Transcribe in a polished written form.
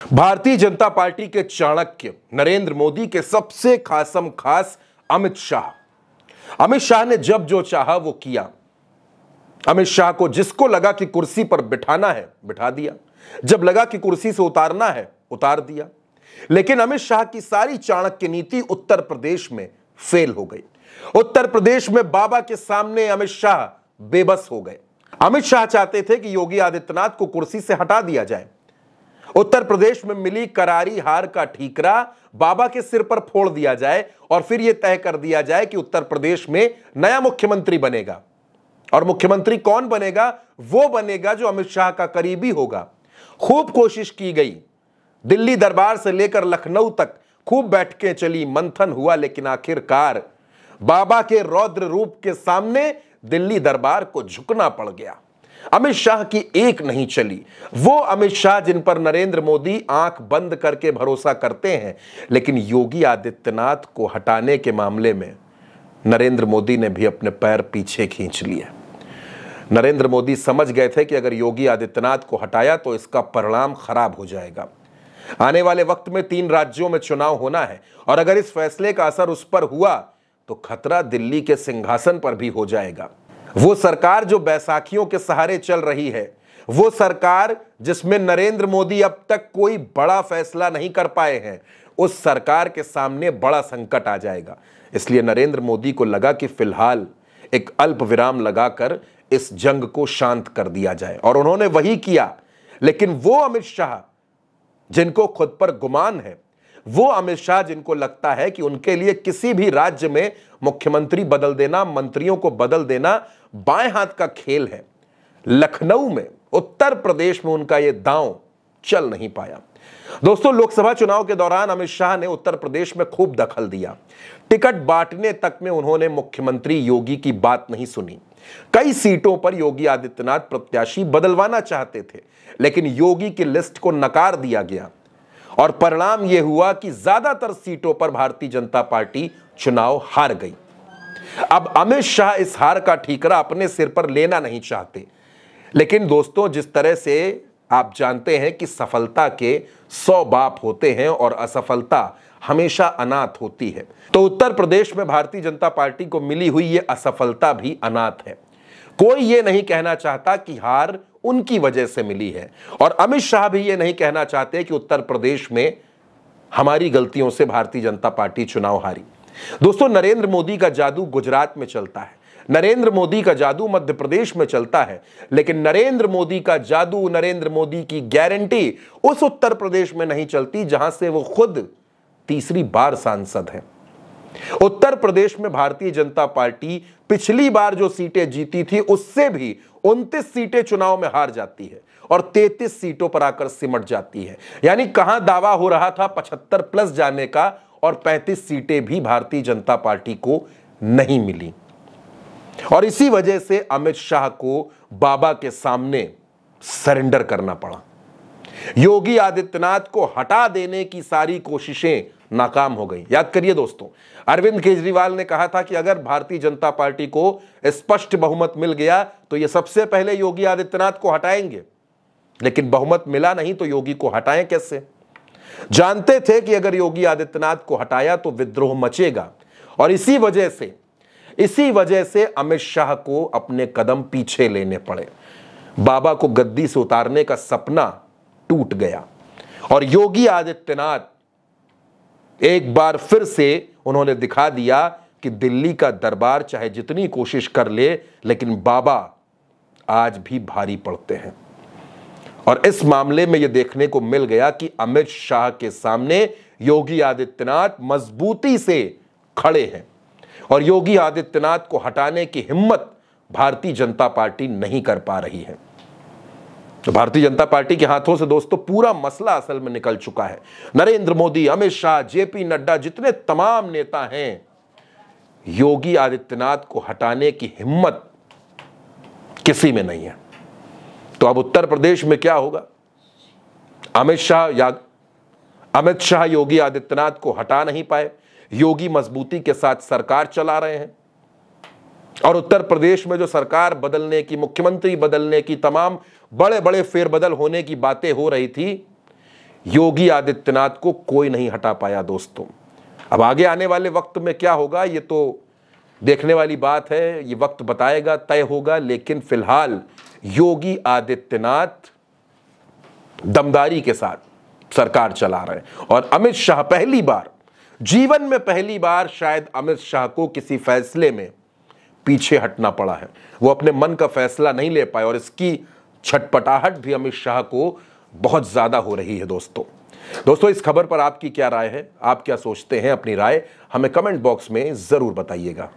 Bharatiya Janata party के चाणक्य नरेंद्र मोदी के सबसे खासम खास अमित शाह ने जब जो चाहा वो किया। अमित शाह को जिसको लगा कि कुर्सी पर बिठाना है बिठा दिया, जब लगा कि कुर्सी से उतारना है उतार दिया। लेकिन अमित शाह की सारी चाणक्य नीति उत्तर प्रदेश में फेल हो गई। उत्तर प्रदेश में बाबा के सामने अमित शाह बेबस हो गए। अमित शाह चाहते थे कि योगी आदित्यनाथ को कुर्सी से हटा दिया जाए। उत्तर प्रदेश में मिली करारी हार का ठीकरा बाबा के सिर पर फोड़ दिया जाए और फिर यह तय कर दिया जाए कि उत्तर प्रदेश में नया मुख्यमंत्री बनेगा। और मुख्यमंत्री कौन बनेगा? वो बनेगा जो अमित शाह का करीबी होगा। खूब कोशिश की गई, दिल्ली दरबार से लेकर लखनऊ तक खूब बैठकें चली, मंथन हुआ, लेकिन आखिरकार बाबा के रौद्र रूप के सामने दिल्ली दरबार को झुकना पड़ गया। अमित शाह की एक नहीं चली। वो अमित शाह जिन पर नरेंद्र मोदी आंख बंद करके भरोसा करते हैं, लेकिन योगी आदित्यनाथ को हटाने के मामले में नरेंद्र मोदी ने भी अपने पैर पीछे खींच लिए। नरेंद्र मोदी समझ गए थे कि अगर योगी आदित्यनाथ को हटाया तो इसका परिणाम खराब हो जाएगा। आने वाले वक्त में 3 राज्यों में चुनाव होना है और अगर इस फैसले का असर उस पर हुआ तो खतरा दिल्ली के सिंहासन पर भी हो जाएगा। वो सरकार जो बैसाखियों के सहारे चल रही है, वो सरकार जिसमें नरेंद्र मोदी अब तक कोई बड़ा फैसला नहीं कर पाए हैं, उस सरकार के सामने बड़ा संकट आ जाएगा। इसलिए नरेंद्र मोदी को लगा कि फिलहाल एक अल्प विराम लगाकर इस जंग को शांत कर दिया जाए और उन्होंने वही किया। लेकिन वो अमित शाह जिनको खुद पर गुमान है, वो अमित शाह जिनको लगता है कि उनके लिए किसी भी राज्य में मुख्यमंत्री बदल देना, मंत्रियों को बदल देना बाएं हाथ का खेल है, लखनऊ में, उत्तर प्रदेश में उनका यह दांव चल नहीं पाया। दोस्तों, लोकसभा चुनाव के दौरान अमित शाह ने उत्तर प्रदेश में खूब दखल दिया। टिकट बांटने तक में उन्होंने मुख्यमंत्री योगी की बात नहीं सुनी। कई सीटों पर योगी आदित्यनाथ प्रत्याशी बदलवाना चाहते थे, लेकिन योगी की लिस्ट को नकार दिया गया और परिणाम यह हुआ कि ज्यादातर सीटों पर भारतीय जनता पार्टी चुनाव हार गई। अब अमित शाह इस हार का ठीकरा अपने सिर पर लेना नहीं चाहते। लेकिन दोस्तों, जिस तरह से आप जानते हैं कि सफलता के 100 बाप होते हैं और असफलता हमेशा अनाथ होती है, तो उत्तर प्रदेश में भारतीय जनता पार्टी को मिली हुई यह असफलता भी अनाथ है। कोई यह नहीं कहना चाहता कि हार उनकी वजह से मिली है और अमित शाह भी यह नहीं कहना चाहते कि उत्तर प्रदेश में हमारी गलतियों से भारतीय जनता पार्टी चुनाव हारी। दोस्तों, नरेंद्र मोदी का जादू गुजरात में चलता है, नरेंद्र मोदी का जादू मध्य प्रदेश में चलता है, लेकिन नरेंद्र मोदी का जादू, नरेंद्र मोदी की गारंटी उस उत्तर प्रदेश में नहीं चलती जहां से वो खुद तीसरी बार सांसद हैं। उत्तर प्रदेश में भारतीय जनता पार्टी पिछली बार जो सीटें जीती थी उससे भी 29 सीटें चुनाव में हार जाती है और 33 सीटों पर आकर सिमट जाती है। यानी कहां दावा हो रहा था 75 प्लस जाने का और 35 सीटें भी भारतीय जनता पार्टी को नहीं मिली। और इसी वजह से अमित शाह को बाबा के सामने सरेंडर करना पड़ा। योगी आदित्यनाथ को हटा देने की सारी कोशिशें नाकाम हो गई। याद करिए दोस्तों, अरविंद केजरीवाल ने कहा था कि अगर भारतीय जनता पार्टी को स्पष्ट बहुमत मिल गया तो ये सबसे पहले योगी आदित्यनाथ को हटाएंगे। लेकिन बहुमत मिला नहीं तो योगी को हटाएं कैसे? जानते थे कि अगर योगी आदित्यनाथ को हटाया तो विद्रोह मचेगा और इसी वजह से अमित शाह को अपने कदम पीछे लेने पड़े। बाबा को गद्दी से उतारने का सपना टूट गया और योगी आदित्यनाथ एक बार फिर से उन्होंने दिखा दिया कि दिल्ली का दरबार चाहे जितनी कोशिश कर ले, लेकिन बाबा आज भी भारी पड़ते हैं। और इस मामले में यह देखने को मिल गया कि अमित शाह के सामने योगी आदित्यनाथ मजबूती से खड़े हैं और योगी आदित्यनाथ को हटाने की हिम्मत भारतीय जनता पार्टी नहीं कर पा रही है। तो भारतीय जनता पार्टी के हाथों से दोस्तों पूरा मसला असल में निकल चुका है। नरेंद्र मोदी, अमित शाह, जेपी नड्डा, जितने तमाम नेता हैं, योगी आदित्यनाथ को हटाने की हिम्मत किसी में नहीं है। तो अब उत्तर प्रदेश में क्या होगा? अमित शाह योगी आदित्यनाथ को हटा नहीं पाए। योगी मजबूती के साथ सरकार चला रहे हैं और उत्तर प्रदेश में जो सरकार बदलने की, मुख्यमंत्री बदलने की, तमाम बड़े बड़े फेरबदल होने की बातें हो रही थी, योगी आदित्यनाथ को कोई नहीं हटा पाया दोस्तों। अब आगे आने वाले वक्त में क्या होगा ये तो देखने वाली बात है, ये वक्त बताएगा, तय होगा। लेकिन फिलहाल योगी आदित्यनाथ दमदारी के साथ सरकार चला रहे हैं और अमित शाह पहली बार, जीवन में पहली बार शायद अमित शाह को किसी फैसले में पीछे हटना पड़ा है। वो अपने मन का फैसला नहीं ले पाए और इसकी छटपटाहट भी अमित शाह को बहुत ज्यादा हो रही है दोस्तों इस खबर पर आपकी क्या राय है? आप क्या सोचते हैं? अपनी राय हमें कमेंट बॉक्स में जरूर बताइएगा।